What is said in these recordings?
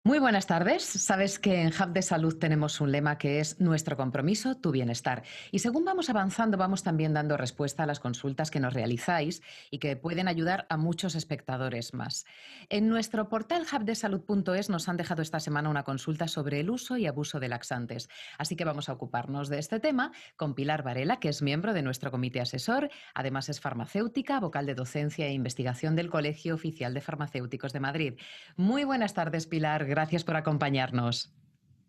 Muy buenas tardes. Sabes que en Hub de Salud tenemos un lema que es nuestro compromiso, tu bienestar. Y según vamos avanzando, vamos también dando respuesta a las consultas que nos realizáis y que pueden ayudar a muchos espectadores más. En nuestro portal hubdesalud.es nos han dejado esta semana una consulta sobre el uso y abuso de laxantes. Así que vamos a ocuparnos de este tema con Pilar Varela, que es miembro de nuestro comité asesor. Además es farmacéutica, vocal de docencia e investigación del Colegio Oficial de Farmacéuticos de Madrid. Muy buenas tardes, Pilar. Gracias por acompañarnos.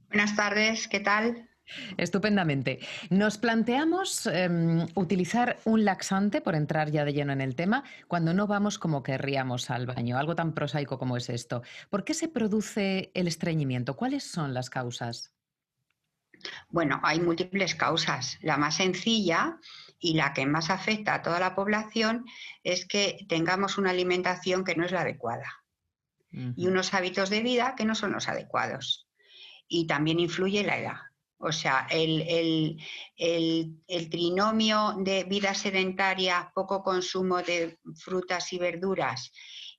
Buenas tardes, ¿qué tal? Estupendamente. Nos planteamos utilizar un laxante, por entrar ya de lleno en el tema, cuando no vamos como querríamos al baño, algo tan prosaico como es esto. ¿Por qué se produce el estreñimiento? ¿Cuáles son las causas? Bueno, hay múltiples causas. La más sencilla y la que más afecta a toda la población es que tengamos una alimentación que no es la adecuada y Ujú. unos hábitos de vida que no son los adecuados. Y también influye la edad. O sea, el trinomio de vida sedentaria, poco consumo de frutas y verduras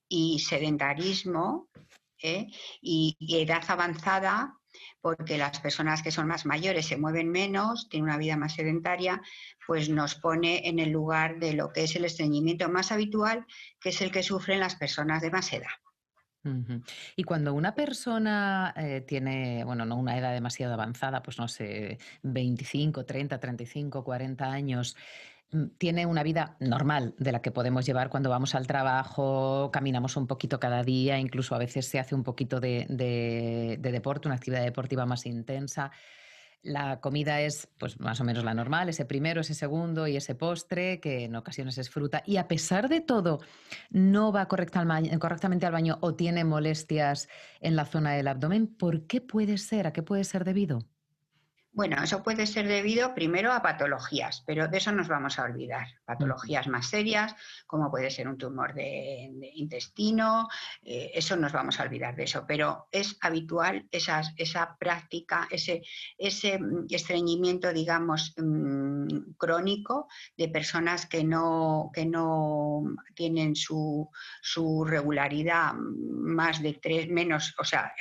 y sedentarismo, ¿eh? y edad avanzada, porque las personas que son más mayores se mueven menos, tienen una vida más sedentaria, pues nos pone en el lugar de lo que es el estreñimiento más habitual, que es el que sufren las personas de más edad. Ujú. Y cuando una persona tiene, bueno, no una edad demasiado avanzada, pues no sé, 25, 30, 35, 40 años, tiene una vida normal de la que podemos llevar cuando vamos al trabajo, caminamos un poquito cada día, incluso a veces se hace un poquito de deporte, una actividad deportiva más intensa. La comida es pues más o menos la normal, ese primero, ese segundo y ese postre, que en ocasiones es fruta. Y a pesar de todo, no va correctamente al baño o tiene molestias en la zona del abdomen. ¿Por qué puede ser? ¿A qué puede ser debido? Bueno, eso puede ser debido primero a patologías, pero de eso nos vamos a olvidar. Ujú. Patologías más serias, como puede ser un tumor de intestino, eso nos vamos a olvidar de eso. Pero es habitual esa práctica, ese estreñimiento, digamos, crónico de personas que no tienen su regularidad más de tres, menos, o sea,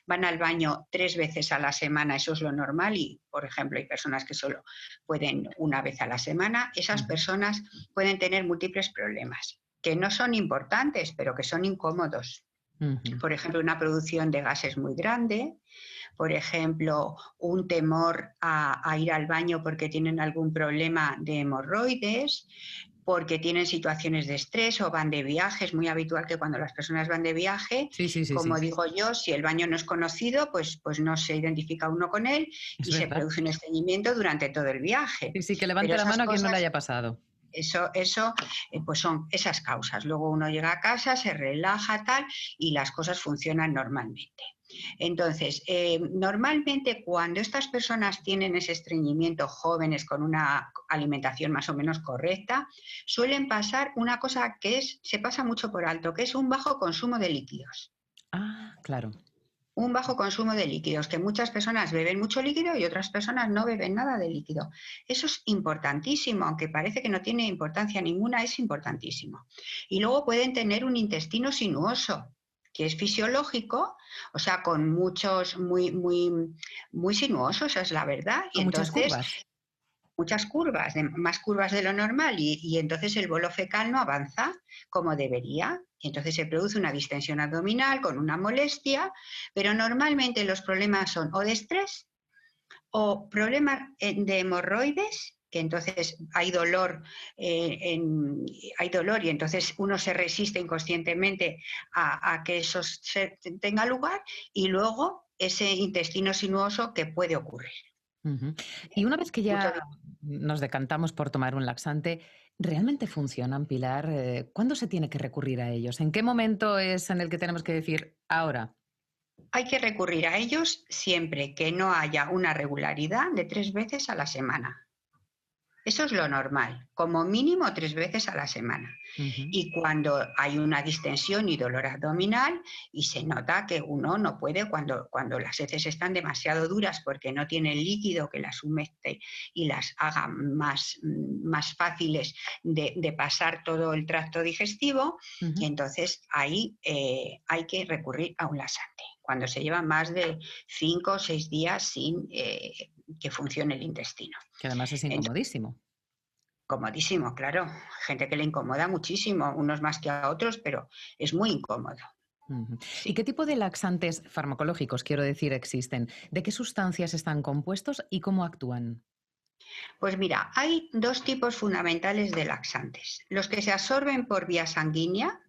van al baño 3 veces a la semana, eso es lo normal, y por ejemplo hay personas que solo pueden una vez a la semana. Esas Ujú. personas pueden tener múltiples problemas que no son importantes, pero que son incómodos. Ujú. Por ejemplo, una producción de gases muy grande, por ejemplo, un temor a ir al baño porque tienen algún problema de hemorroides, porque tienen situaciones de estrés o van de viaje. Es muy habitual que cuando las personas van de viaje, Sí, sí, sí, como sí. digo yo, si el baño no es conocido, pues no se identifica uno con él Es y se verdad. produce un estreñimiento durante todo el viaje. Sí, sí, que Pero levante la esas mano a quien no le cosas, haya pasado. pues son esas causas. Luego uno llega a casa, se relaja, tal, y las cosas funcionan normalmente. Entonces, normalmente cuando estas personas tienen ese estreñimiento, jóvenes con una alimentación más o menos correcta, suelen pasar una cosa se pasa mucho por alto, que es un bajo consumo de líquidos. Ah, claro. Un bajo consumo de líquidos, que muchas personas beben mucho líquido y otras personas no beben nada de líquido. Eso es importantísimo, aunque parece que no tiene importancia ninguna, es importantísimo. Y luego pueden tener un intestino sinuoso, que es fisiológico, o sea, con muchos, muy sinuosos, esa es la verdad, y Con muchas entonces curvas. muchas curvas, más curvas de lo normal, y entonces el bolo fecal no avanza como debería. Y entonces se produce una distensión abdominal con una molestia, pero normalmente los problemas son o de estrés o problemas de hemorroides, que entonces hay dolor y entonces uno se resiste inconscientemente a que tenga lugar, y luego ese intestino sinuoso que puede ocurrir. Ujú. Y una vez que Mucho. ya nos decantamos por tomar un laxante, ¿realmente funcionan, Pilar? ¿Cuándo se tiene que recurrir a ellos? ¿En qué momento es en el que tenemos que decir ahora? Hay que recurrir a ellos siempre que no haya una regularidad de 3 veces a la semana. Eso es lo normal, como mínimo 3 veces a la semana. Ujú. Y cuando hay una distensión y dolor abdominal y se nota que uno no puede, cuando las heces están demasiado duras porque no tiene el líquido que las humecte y las haga más fáciles de pasar todo el tracto digestivo, Ujú. entonces ahí hay que recurrir a un laxante. cuando se lleva más de 5 o 6 días sin que funcione el intestino. Que además es incomodísimo. Comodísimo, claro. Gente que le incomoda muchísimo, unos más que a otros, pero es muy incómodo. Ujú. ¿Y Sí. qué tipo de laxantes farmacológicos, quiero decir, existen? ¿De qué sustancias están compuestos y cómo actúan? Pues mira, hay dos tipos fundamentales de laxantes. Los que se absorben por vía sanguínea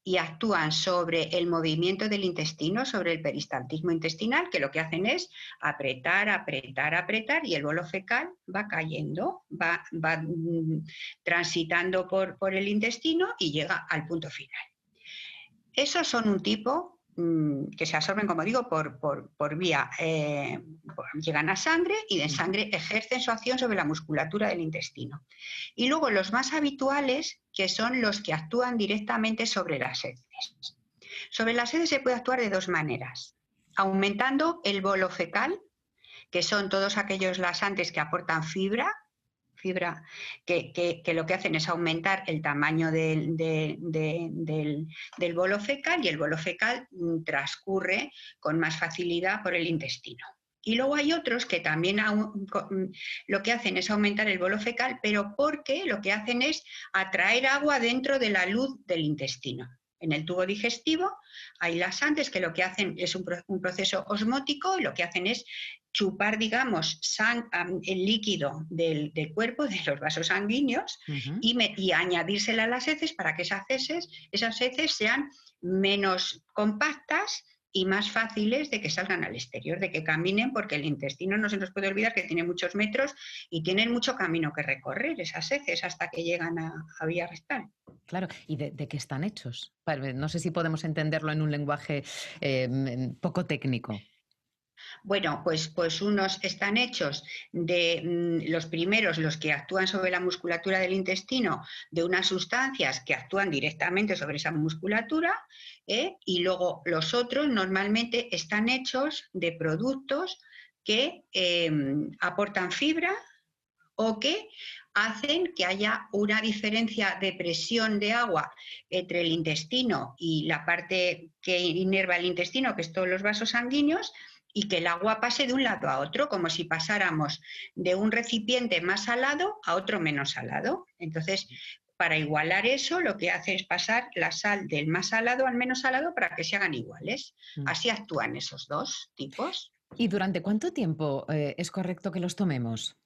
y actúan sobre el movimiento del intestino, sobre el peristaltismo intestinal, que lo que hacen es apretar, apretar, apretar y el bolo fecal va cayendo, va transitando por el intestino y llega al punto final. Esos son un tipo que se absorben, como digo, por vía, llegan a sangre y de Ujú. sangre ejercen su acción sobre la musculatura del intestino. Y luego los más habituales, que son los que actúan directamente sobre las heces. Sobre las heces se puede actuar de dos maneras. Aumentando el bolo fecal, que son todos aquellos laxantes que aportan fibra que lo que hacen es aumentar el tamaño del bolo fecal y el bolo fecal transcurre con más facilidad por el intestino. Y luego hay otros que también lo que hacen es aumentar el bolo fecal, pero porque lo que hacen es atraer agua dentro de la luz del intestino. En el tubo digestivo hay laxantes que lo que hacen es un proceso osmótico y lo que hacen es chupar, digamos, el líquido del cuerpo, de los vasos sanguíneos, Ujú. y añadírsela a las heces para que esas heces sean menos compactas y más fáciles de que salgan al exterior, de que caminen, porque el intestino no se nos puede olvidar que tiene muchos metros y tienen mucho camino que recorrer esas heces hasta que llegan a vía rectal. Claro, ¿y de qué están hechos? No sé si podemos entenderlo en un lenguaje poco técnico. Bueno, pues unos están hechos de los primeros, los que actúan sobre la musculatura del intestino, de unas sustancias que actúan directamente sobre esa musculatura, y luego los otros normalmente están hechos de productos que aportan fibra o que hacen que haya una diferencia de presión de agua entre el intestino y la parte que inerva el intestino, que es todos los vasos sanguíneos, y que el agua pase de un lado a otro, como si pasáramos de un recipiente más salado a otro menos salado. Entonces, para igualar eso, lo que hace es pasar la sal del más salado al menos salado para que se hagan iguales. Mm. Así actúan esos dos tipos. ¿Y durante cuánto tiempo es correcto que los tomemos?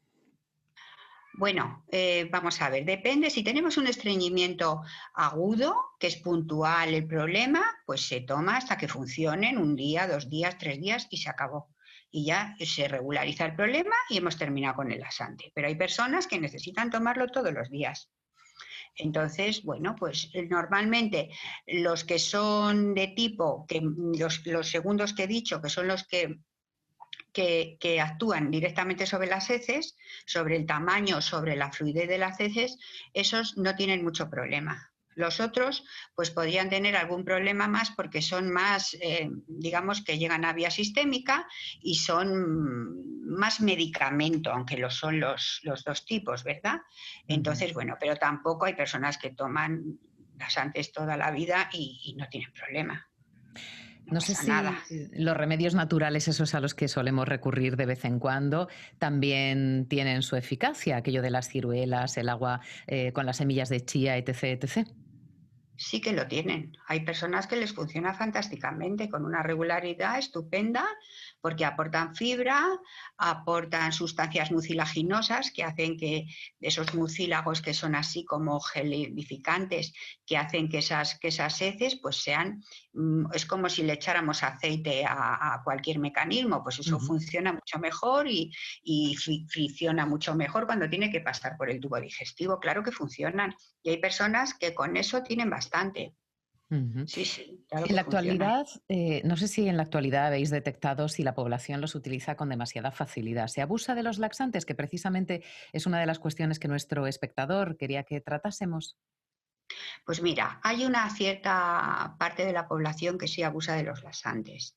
Bueno, vamos a ver, depende. Si tenemos un estreñimiento agudo, que es puntual el problema, pues se toma hasta que funcionen un día, 2 días, 3 días y se acabó. Y ya se regulariza el problema y hemos terminado con el laxante. Pero hay personas que necesitan tomarlo todos los días. Entonces, bueno, pues normalmente los que son de tipo, que los segundos que he dicho, que son los que actúan directamente sobre las heces, sobre el tamaño, sobre la fluidez de las heces, esos no tienen mucho problema. Los otros, pues podrían tener algún problema más porque son más, digamos, que llegan a vía sistémica y son más medicamento, aunque lo son los dos tipos, ¿verdad? Ujú. Entonces, bueno, pero tampoco hay personas que toman laxantes toda la vida y no tienen problema, no No sé pasa nada. si los remedios naturales, esos a los que solemos recurrir de vez en cuando, también tienen su eficacia, aquello de las ciruelas, el agua con las semillas de chía, etc, etc. Sí que lo tienen. Hay personas que les funciona fantásticamente, con una regularidad estupenda, porque aportan fibra, aportan sustancias mucilaginosas que hacen que esos mucílagos que son así como gelificantes, que hacen que esas heces pues sean, es como si le echáramos aceite a cualquier mecanismo, pues eso Ujú. funciona mucho mejor y fricciona mucho mejor cuando tiene que pasar por el tubo digestivo. Claro que funcionan. Y hay personas que con eso tienen bastante. Ujú. Sí, sí, claro En que la funcionan. actualidad, no sé si en la actualidad habéis detectado si la población los utiliza con demasiada facilidad. ¿Se abusa de los laxantes? Que precisamente es una de las cuestiones que nuestro espectador quería que tratásemos. Pues mira, hay una cierta parte de la población que sí abusa de los laxantes.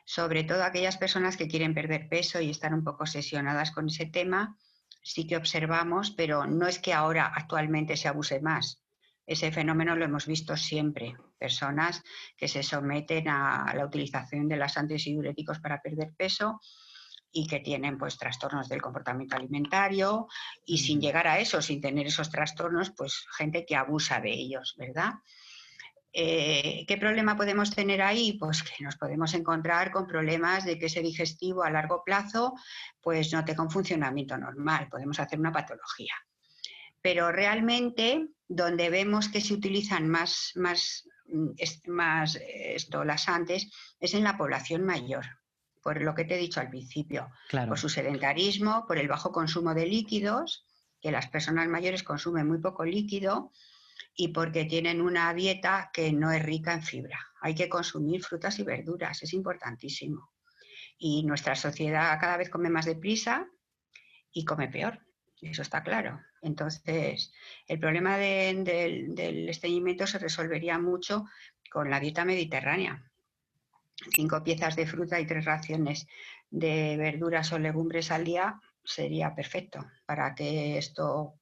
Sobre todo aquellas personas que quieren perder peso y están un poco obsesionadas con ese tema, sí que observamos, pero no es que ahora actualmente se abuse más. Ese fenómeno lo hemos visto siempre. Personas que se someten a la utilización de laxantes y diuréticos para perder peso y que tienen pues trastornos del comportamiento alimentario y sin Ujú. llegar a eso, sin tener esos trastornos, pues gente que abusa de ellos, ¿verdad? ¿Qué problema podemos tener ahí? Pues que nos podemos encontrar con problemas de que ese digestivo a largo plazo pues no tenga un funcionamiento normal, podemos hacer una patología. Pero realmente donde vemos que se utilizan más laxantes es en la población mayor, por lo que te he dicho al principio, por Claro. su sedentarismo, por el bajo consumo de líquidos, que las personas mayores consumen muy poco líquido, y porque tienen una dieta que no es rica en fibra. Hay que consumir frutas y verduras, es importantísimo. Y nuestra sociedad cada vez come más deprisa y come peor, eso está claro. Entonces, el problema del estreñimiento se resolvería mucho con la dieta mediterránea. 5 piezas de fruta y 3 raciones de verduras o legumbres al día sería perfecto para que esto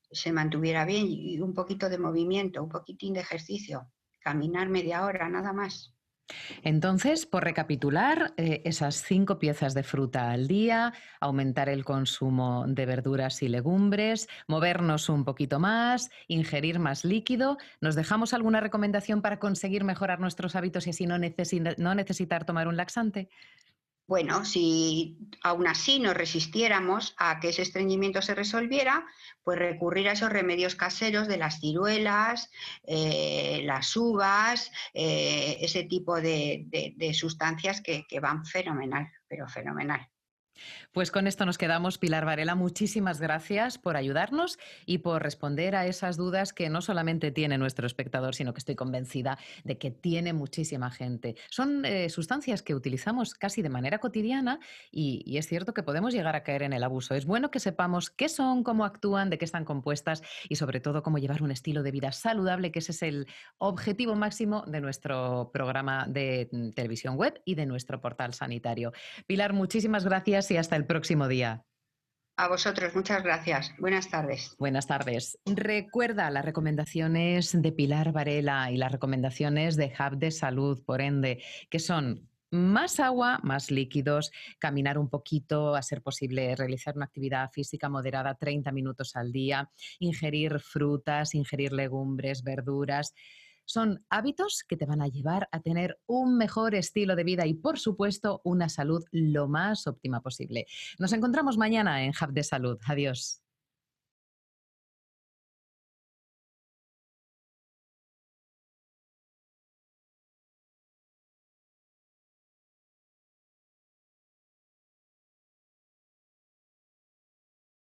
se mantuviera bien, y un poquito de movimiento, un poquitín de ejercicio, caminar media hora, nada más. Entonces, por recapitular, esas 5 piezas de fruta al día, aumentar el consumo de verduras y legumbres, movernos un poquito más, ingerir más líquido. ¿Nos dejamos alguna recomendación para conseguir mejorar nuestros hábitos y así no necesitar tomar un laxante? Bueno, si aún así nos resistiéramos a que ese estreñimiento se resolviera, pues recurrir a esos remedios caseros de las ciruelas, las uvas, ese tipo de sustancias que van fenomenal, pero fenomenal. Pues con esto nos quedamos. Pilar Varela, muchísimas gracias por ayudarnos y por responder a esas dudas que no solamente tiene nuestro espectador, sino que estoy convencida de que tiene muchísima gente. Son sustancias que utilizamos casi de manera cotidiana y es cierto que podemos llegar a caer en el abuso. Es bueno que sepamos qué son, cómo actúan, de qué están compuestas y sobre todo cómo llevar un estilo de vida saludable, que ese es el objetivo máximo de nuestro programa de televisión web y de nuestro portal sanitario. Pilar, muchísimas gracias y hasta el próximo día. A vosotros, muchas gracias. Buenas tardes. Buenas tardes. Recuerda las recomendaciones de Pilar Varela y las recomendaciones de Hub de Salud, por ende, que son más agua, más líquidos, caminar un poquito, a ser posible realizar una actividad física moderada 30 minutos al día, ingerir frutas, ingerir legumbres, verduras. Son hábitos que te van a llevar a tener un mejor estilo de vida y, por supuesto, una salud lo más óptima posible. Nos encontramos mañana en Hub de Salud. Adiós.